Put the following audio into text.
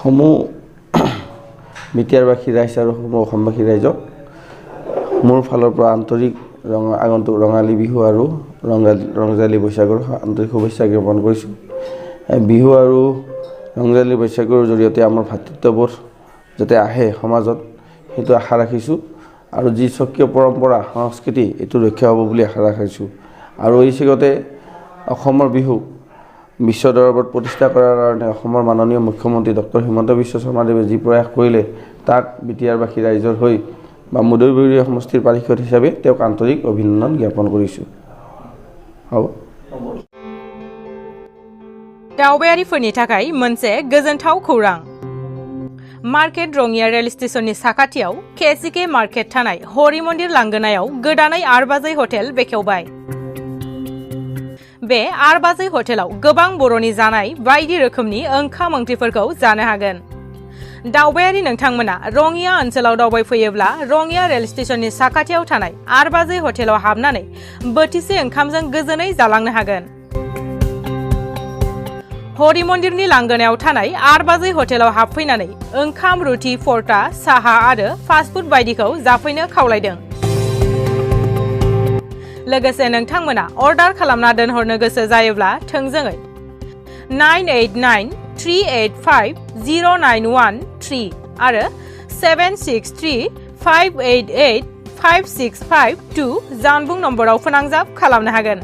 সমূহ বিটিআৰবাসী ৰাইজ আৰু সমূহ অসমবাসী ৰাইজক মোৰ ফালৰ পৰা আন্তৰিক আগন্তুক ৰঙালী বিহু আৰু ৰংজালী বৈশাখৰ আন্তৰিক শুভেচ্ছা জ্ঞাপন কৰিছোঁ। বিহু আৰু ৰংজালী বৈশাখৰ জৰিয়তে আমাৰ ভাতৃত্ববোধ যাতে আহে সমাজত সেইটো আশা ৰাখিছোঁ আৰু যি স্বকীয় পৰম্পৰা সংস্কৃতি এইটো ৰক্ষা হ'ব বুলি আশা ৰাখিছোঁ। আৰু এই চিগতে অসমৰ বিহু বিশ্ব দৰবাৰত প্ৰতিষ্ঠা কৰাৰ কাৰণে অসমৰ মাননীয় মুখ্যমন্ত্ৰী ডক্টৰ হিমন্ত বিশ্ব শৰ্মাদেৱে যি প্ৰয়াস কৰিলে তাক বিটিআৰবাসী ৰাইজৰ হৈ বা মুদৈবৰীয়া সমষ্টিৰ পাৰিষদ হিচাপে তেওঁক আন্তৰিক অভিনন্দন জ্ঞাপন কৰিছোঁ। হ'ব। दावबायारिफोरनि थाखाय मोनसे गोजोनथाव खौरां। मार्केट रङिया रेल स्टेशननि साखाथियाव केसिके मार्केट थानाय हरि मन्दिर लांगोनायाव गोदानै आरबाजै हटेल बेखेवबाय। बे आरबाजै हटेलाव गोबां बर'नि जानाय बायदि रोखोमनि ओंखाम ओंख्रिफोरखौ जानो हागोन। दावबायारि नोंथांमोना रङिया ओनसोलाव दावबायफैयोब्ला रङिया रेल स्टेशननि साखाथियाव थानाय आरबाजै हटेलाव हाबनानै बोथिसे ओंखामजों गोजोनै जालांनो हागोन। हरि मन्दिरनि लांगोनायाव थानाय आरबाजै हटेलाव हाबफैनानै ओंखाम रुथि फरटा साहा आरो फास्टफुड बायदिखौ जाफैनो खावलायदों। लोगोसे नोंथांमोना अर्डार खालामना दोनहरनो गोसो जायोब्ला थोंजोङै 9893850913 आरो 7635885652 जानबुं नम्बराव फोनांजाब खालामनो हागोन।